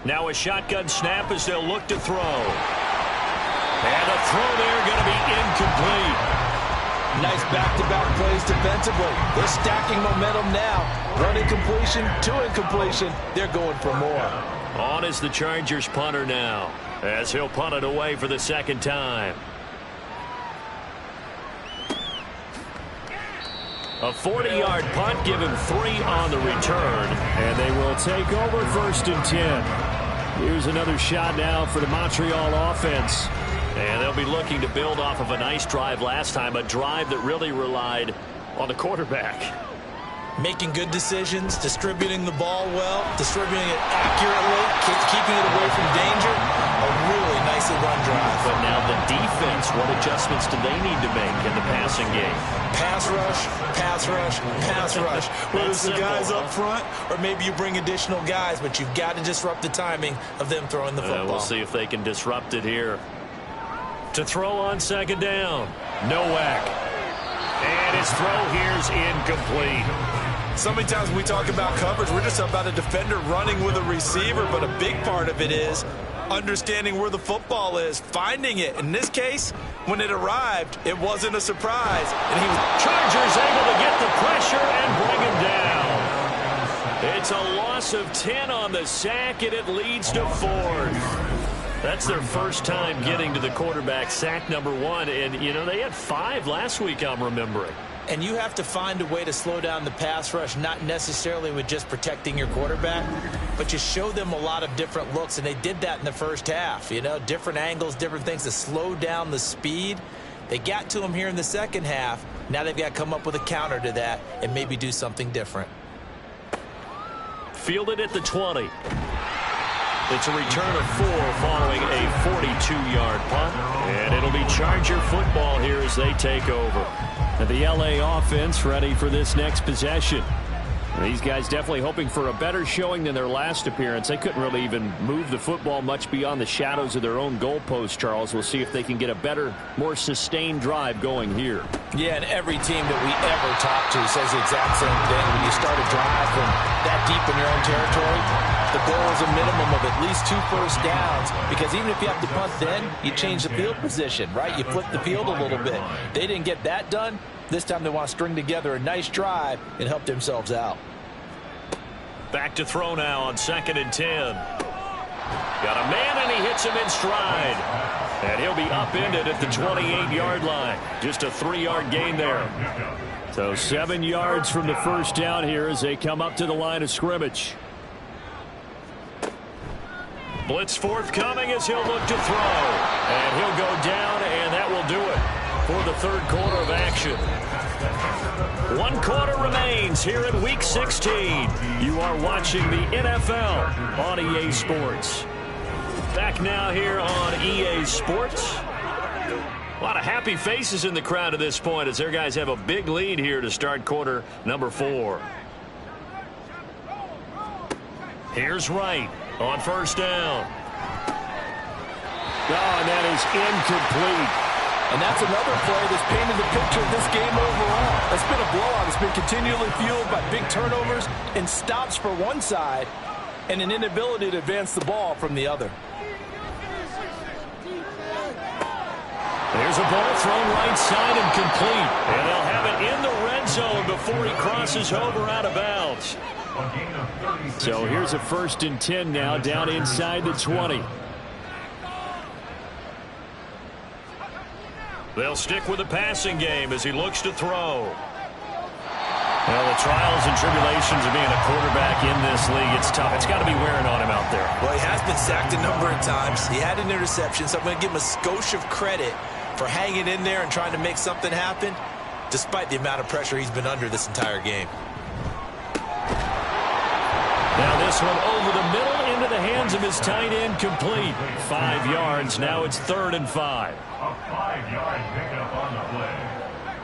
Now a shotgun snap as they'll look to throw. And a throw there going to be incomplete. Nice back-to-back plays defensively. They're stacking momentum now. One incompletion, 2 incompletion. They're going for more. On is the Chargers punter now, as he'll punt it away for the second time. A 40-yard punt, give him 3 on the return. And they will take over 1st and 10. Here's another shot now for the Montreal offense. And they'll be looking to build off of a nice drive last time, a drive that really relied on the quarterback. Making good decisions, distributing the ball well, distributing it accurately, keeping it away from danger. A really nicely run drive. But now the defense, what adjustments do they need to make in the passing game? Pass rush, pass rush, pass rush. Whether it's the guys up front or maybe you bring additional guys, but you've got to disrupt the timing of them throwing the football. We'll see if they can disrupt it here. To throw on second down. Nowak. And his throw here's incomplete. So many times when we talk about coverage, we're just about a defender running with a receiver, but a big part of it is understanding where the football is, finding it. In this case, when it arrived, it wasn't a surprise. And Chargers able to get the pressure and bring him down. It's a loss of 10 on the sack, and it leads to 4th. That's their first time getting to the quarterback, sack number 1. And, you know, they had 5 last week, I'm remembering. And you have to find a way to slow down the pass rush, not necessarily with just protecting your quarterback, but you show them a lot of different looks, and they did that in the first half. You know, different angles, different things to slow down the speed. They got to him here in the second half. Now they've got to come up with a counter to that and maybe do something different. Fielded at the 20. It's a return of 4 following a 42-yard punt. And it'll be Charger football here as they take over. And the LA offense ready for this next possession. These guys definitely hoping for a better showing than their last appearance. They couldn't really even move the football much beyond the shadows of their own goalpost, Charles. We'll see if they can get a better, more sustained drive going here. Yeah, and every team that we ever talk to says the exact same thing. When you start a drive from that deep in your own territory, the goal is a minimum of at least 2 first downs, because even if you have to punt then, you change the field position, right? You flip the field a little bit. They didn't get that done. This time they want to string together a nice drive and help themselves out. Back to throw now on 2nd and 10. Got a man, and he hits him in stride. And he'll be upended at the 28-yard line. Just a 3-yard gain there. So 7 yards from the first down here as they come up to the line of scrimmage. Blitz forthcoming as he'll look to throw. And he'll go down, and that will do it for the third quarter of action. 1 quarter remains here in Week 16. You are watching the NFL on EA Sports. Back now here on EA Sports. A lot of happy faces in the crowd at this point as their guys have a big lead here to start quarter number 4. Here's Wright on first down. Oh, and that is incomplete. And that's another play that's painted the picture of this game overall. It's been a blowout. It's been continually fueled by big turnovers and stops for one side and an inability to advance the ball from the other. There's a ball thrown right side and complete. And they'll have it in the red zone before he crosses over out of bounds. So here's a 1st and 10 now down inside the 20. They'll stick with the passing game as he looks to throw. Well, the trials and tribulations of being a quarterback in this league, it's tough. It's got to be wearing on him out there. Well, he has been sacked a number of times. He had an interception, so I'm going to give him a skosh of credit for hanging in there and trying to make something happen, despite the amount of pressure he's been under this entire game. Now this one over the middle into the hands of his tight end, complete. 5 yards. Now it's 3rd and 5. A 5-yard pickup on the play.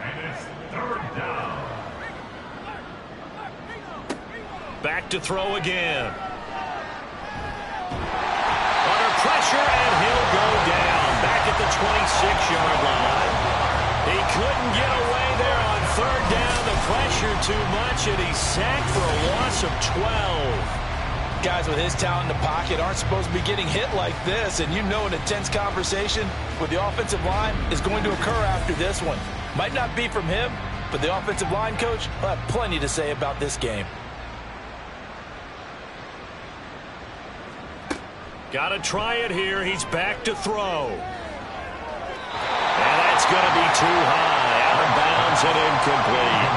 And it's 3rd down. Back to throw again. Under pressure, and he'll go down. Back at the 26-yard line. He couldn't get away there on 3rd down. The pressure too much, and he's sacked for a loss of 12. Guys with his talent in the pocket aren't supposed to be getting hit like this, and you know an intense conversation with the offensive line is going to occur after this one. Might not be from him, but the offensive line coach will have plenty to say about this game. Got to try it here. He's back to throw. And that's going to be too high. Out of bounds and incomplete.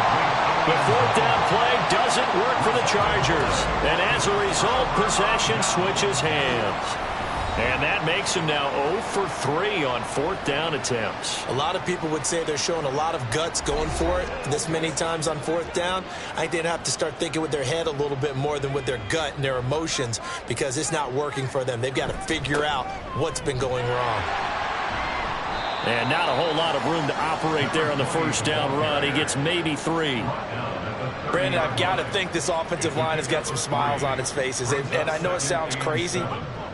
The 4th down play doesn't work for the Chargers. And as a result, possession switches hands. And that makes him now 0 for 3 on 4th down attempts. A lot of people would say they're showing a lot of guts going for it this many times on 4th down. I think they'd have to start thinking with their head a little bit more than with their gut and their emotions, because it's not working for them. They've got to figure out what's been going wrong. And not a whole lot of room to operate there on the 1st down run. He gets maybe 3. Brandon, I've got to think this offensive line has got some smiles on its faces. And I know it sounds crazy,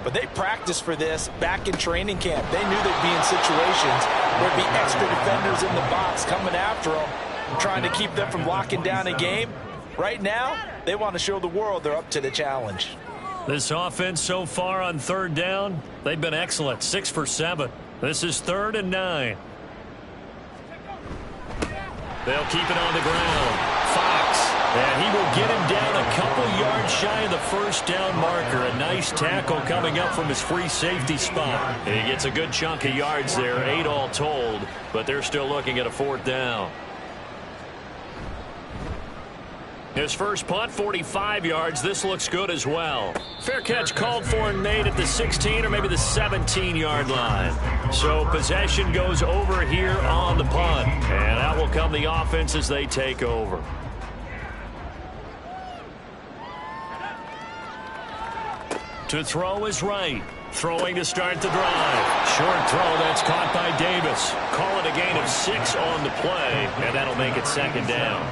but they practiced for this back in training camp. They knew they'd be in situations where there'd be extra defenders in the box coming after them, trying to keep them from locking down a game. Right now, they want to show the world they're up to the challenge. This offense so far on 3rd down, they've been excellent. 6 for 7. This is 3rd and 9. They'll keep it on the ground. Fox, and he will get him down a couple yards shy of the 1st down marker. A nice tackle coming up from his free safety spot. He gets a good chunk of yards there, 8 all told, but they're still looking at a 4th down. His first punt, 45 yards. This looks good as well. Fair catch called for and made at the 16 or maybe the 17-yard line. So possession goes over here on the punt. And out will come the offense as they take over. To throw is Wright. Throwing to start the drive. Short throw, that's caught by Davis. Call it a gain of 6 on the play, and that'll make it 2nd down.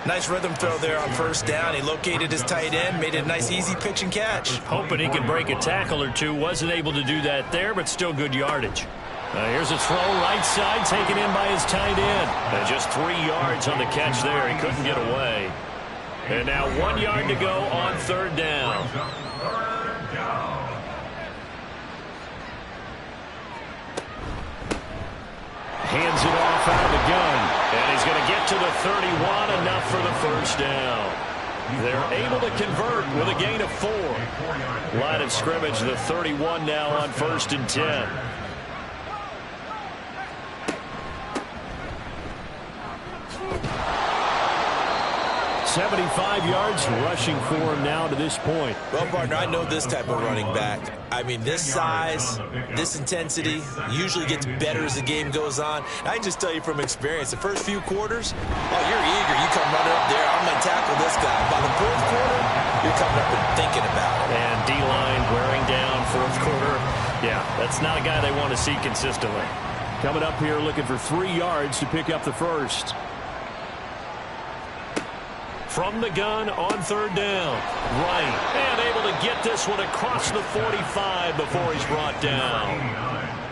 Nice rhythm throw there on 1st down. He located his tight end, made it a nice easy pitch and catch. Hoping he could break a tackle or two. Wasn't able to do that there, but still good yardage. Here's a throw right side taken in by his tight end. And just 3 yards on the catch there. He couldn't get away. And now 1 yard to go on 3rd down. Hands it off out of the gun. And he's going to get to the 31, enough for the 1st down. They're able to convert with a gain of 4. Line of scrimmage, the 31 now on 1st and 10. 75 yards rushing for him now to this point. Well, partner, I know this type of running back. I mean, this size, this intensity usually gets better as the game goes on. I can just tell you from experience, the first few quarters, oh, you're eager. You come running up there, I'm going to tackle this guy. By the 4th quarter, you're coming up and thinking about it. And D-line wearing down 4th quarter. That's not a guy they want to see consistently. Coming up here looking for 3 yards to pick up the first. From the gun on 3rd down. Right. And able to get this one across the 45 before he's brought down.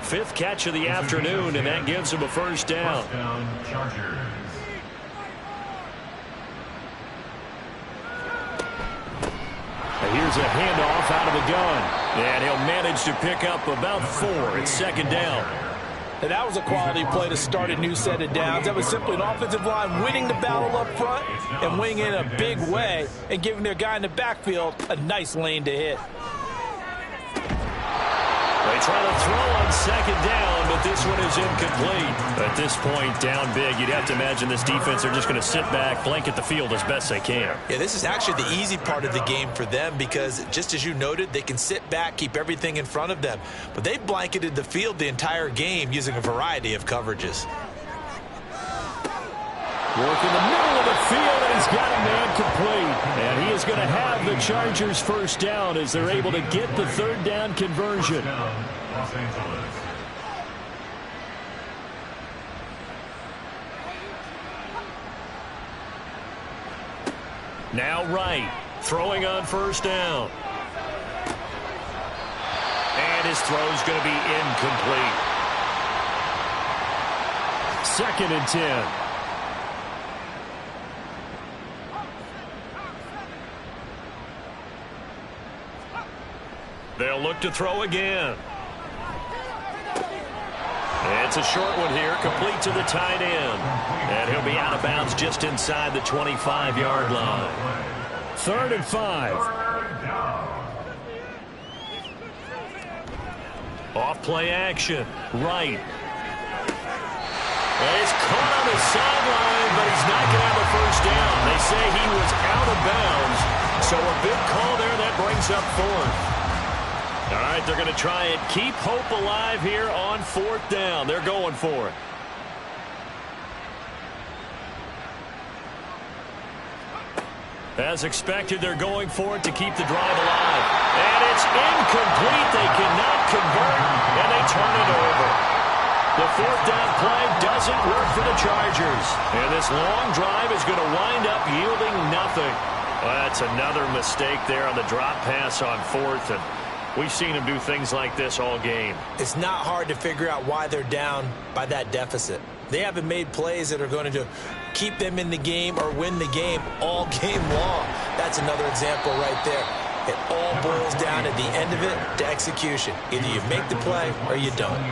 5th catch of the afternoon, and that gives him a first down. First down, Chargers. Here's a handoff out of the gun. And he'll manage to pick up about 4. It's 2nd down. And that was a quality play to start a new set of downs. That was simply an offensive line winning the battle up front and winning in a big way and giving their guy in the backfield a nice lane to hit. They try to throw on 2nd down, but this one is incomplete. At this point, down big, you'd have to imagine this defense are just going to sit back, blanket the field as best they can. Yeah, this is actually the easy part of the game for them because, just as you noted, they can sit back, keep everything in front of them. But they've blanketed the field the entire game using a variety of coverages. Work in the middle of the field, and he's got a man complete. And he is going to have the Chargers first down as they're able to get the 3rd down conversion. First down, Los Angeles. Now Wright, throwing on 1st down. And his throw's going to be incomplete. 2nd and 10. They'll look to throw again. It's a short one here, complete to the tight end. And he'll be out of bounds just inside the 25-yard line. 3rd and 5. Off play action. Right. And he's caught on the sideline, but he's not going to have a first down. They say he was out of bounds. So a big call there that brings up 4th. All right, they're going to try and keep hope alive here on 4th down. They're going for it. As expected, they're going for it to keep the drive alive. And it's incomplete. They cannot convert, and they turn it over. The 4th down play doesn't work for the Chargers. And this long drive is going to wind up yielding nothing. Well, that's another mistake there on the drop pass on 4th, and we've seen them do things like this all game. It's not hard to figure out why they're down by that deficit. They haven't made plays that are going to keep them in the game or win the game all game long. That's another example right there. It all boils down at the end of it to execution. Either you make the play or you don't.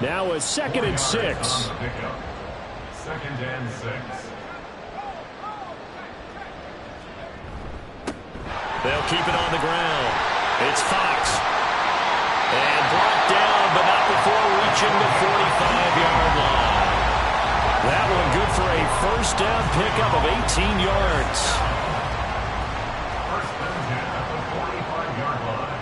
Now a 2nd and 6. 2nd and 6. They'll keep it on the ground. It's Fox. And brought down, but not before reaching the 45-yard line. That one good for a first down pickup of 18 yards. First and 10 at the 45-yard line.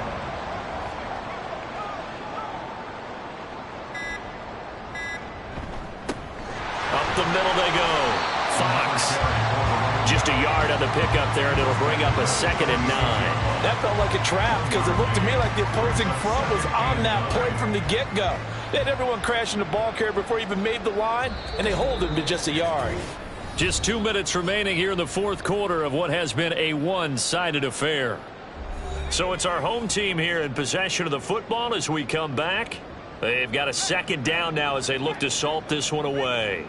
Up the middle they go. Fox. Just a yard on the pickup there, and it'll bring up a 2nd and 9. That felt like a trap because it looked to me like the opposing front was on that play from the get-go. They had everyone crashing the ball carrier before he even made the line, and they hold him to just a yard. Just 2 minutes remaining here in the 4th quarter of what has been a one-sided affair. So it's our home team here in possession of the football as we come back. They've got a 2nd down now as they look to salt this one away.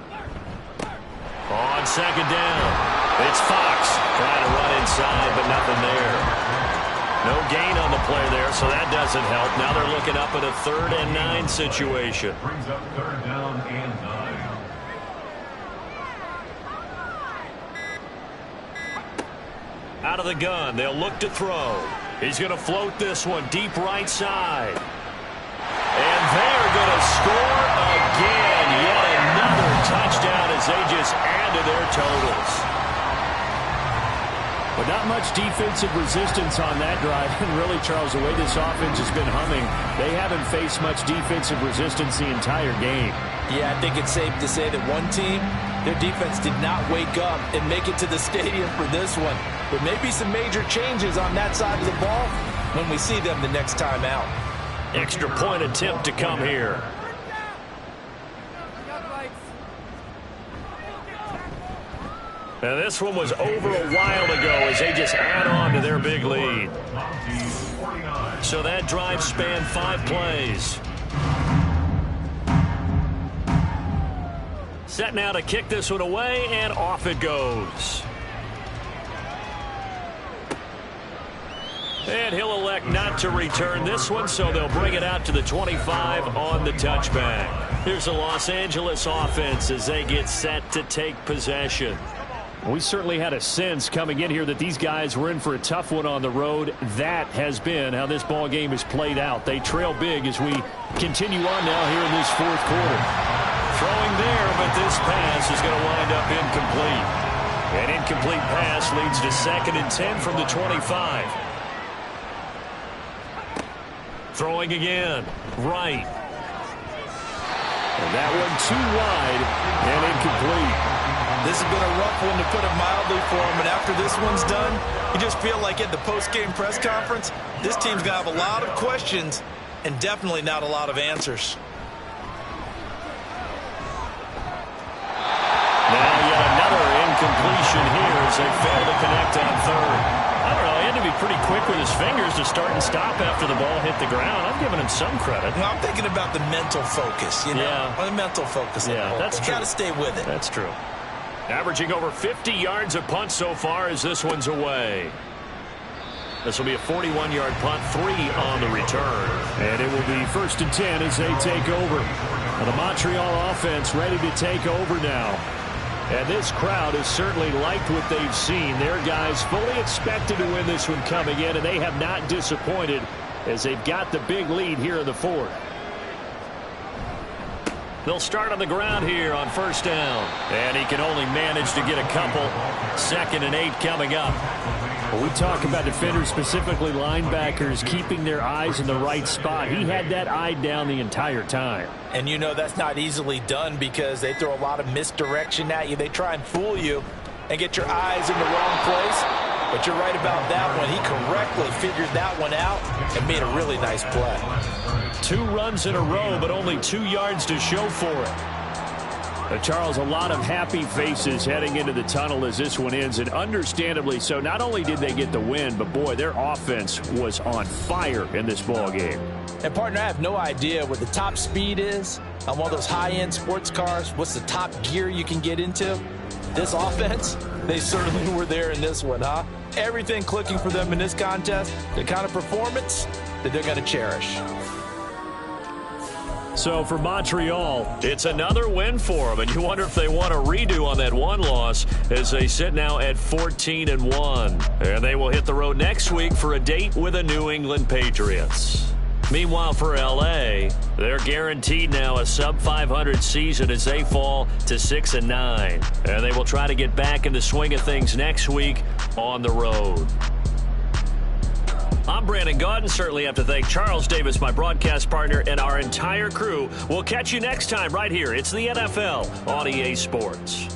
On 2nd down. It's Fox trying to run inside, but nothing there. No gain on the play there, so that doesn't help. Now they're looking up at a 3rd and 9 situation. Brings up 3rd down and 9. Out of the gun, they'll look to throw. He's going to float this one deep right side. And they're going to score again. Yet another touchdown as they just add to their totals. But not much defensive resistance on that drive. And really, Charles, the way this offense has been humming, they haven't faced much defensive resistance the entire game. Yeah, I think it's safe to say that one team, their defense did not wake up and make it to the stadium for this one. There may be some major changes on that side of the ball when we see them the next time out. Extra point attempt to come here. And this one was over a while ago as they just add on to their big lead. So that drive spanned 5 plays. Set now to kick this one away, and off it goes. And he'll elect not to return this one, so they'll bring it out to the 25 on the touchback. Here's the Los Angeles offense as they get set to take possession. We certainly had a sense coming in here that these guys were in for a tough one on the road. That has been how this ball game has played out. They trail big as we continue on now here in this fourth quarter. Throwing there, but this pass is going to wind up incomplete. An incomplete pass leads to 2nd and 10 from the 25. Throwing again. Right. And that one too wide and incomplete. This has been a rough one, to put it mildly, for him. And after this one's done, you just feel like at the post-game press conference, this team's going to have a lot of questions and definitely not a lot of answers. Now yet another incompletion here as they fail to connect on 3rd. I don't know, he had to be pretty quick with his fingers to start and stop after the ball hit the ground. I'm giving him some credit. Well, I'm thinking about the mental focus, you know? Yeah. The mental focus. Yeah, that's true. Got to stay with it. That's true. Averaging over 50 yards a punt so far as this one's away. This will be a 41-yard punt, 3 on the return. And it will be 1st and 10 as they take over. Now the Montreal offense ready to take over now. And this crowd has certainly liked what they've seen. Their guys fully expected to win this one coming in, and they have not disappointed as they've got the big lead here in the 4th. They'll start on the ground here on 1st down. And he can only manage to get a couple. 2nd and 8 coming up. Well, we talk about defenders, specifically linebackers, keeping their eyes in the right spot. He had that eye down the entire time. And you know that's not easily done because they throw a lot of misdirection at you. They try and fool you and get your eyes in the wrong place. But you're right about that one. He correctly figured that one out and made a really nice play. 2 runs in a row, but only 2 yards to show for it. Charles, a lot of happy faces heading into the tunnel as this one ends, and understandably so. Not only did they get the win, but boy, their offense was on fire in this ball game. And partner, I have no idea what the top speed is on one of those high-end sports cars. What's the top gear you can get into? This offense, they certainly were there in this one, huh? Everything clicking for them in this contest, the kind of performance that they're going to cherish. So for Montreal, it's another win for them, and you wonder if they want a redo on that one loss as they sit now at 14-1. And they will hit the road next week for a date with the New England Patriots. Meanwhile, for L.A., they're guaranteed now a sub-500 season as they fall to 6-9. And they will try to get back in the swing of things next week on the road. I'm Brandon Gaudin. Certainly have to thank Charles Davis, my broadcast partner, and our entire crew. We'll catch you next time right here. It's the NFL on EA Sports.